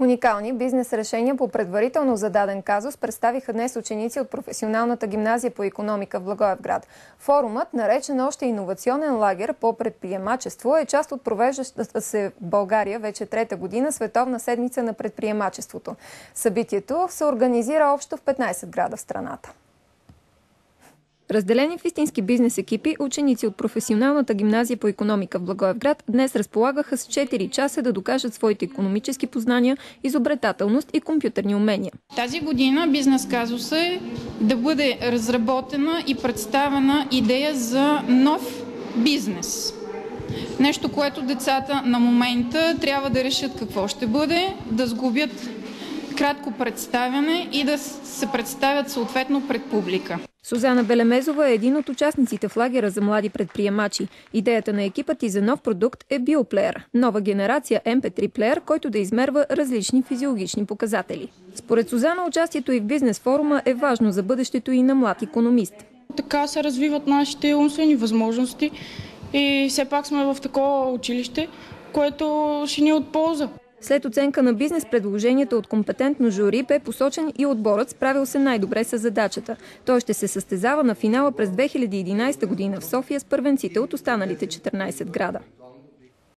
Уникални бизнес решения по предварително зададен казус представиха днес ученици от професионалната гимназия по икономика в Благоевград. Форумът, наречен още иновационен лагер по предприемачество, е част от провеждащата се в България вече трета година Световна седмица на предприемачеството. Събитието се организира общо в 15 града в страната. Разделени в истински бизнес екипи, ученици от професионалната гимназия по икономика в Благоевград днес разполагаха с 4 часа да докажат своите икономически познания, изобретателност и компютърни умения. Тази година бизнес казуса е да бъде разработена и представена идея за нов бизнес. Нещо, което децата на момента трябва да решат какво ще бъде, да сглобят кратко представяне и да се представят съответно пред публика. Сузана Белемезова е един от участниците в лагера за млади предприемачи. Идеята на екипът и за нов продукт е биоплеер – нова генерация MP3 плеер, който да измерва различни физиологични показатели. Според Сузана, участието и в бизнес форума е важно за бъдещето и на млад икономист. Така се развиват нашите умствени възможности и все пак сме в такова училище, което ще ни е от полза. След оценка на бизнес предложенията от компетентно жури бе посочен и отборът, справил се най-добре с задачата. Той ще се състезава на финала през 2011 година в София с първенците от останалите 14 града.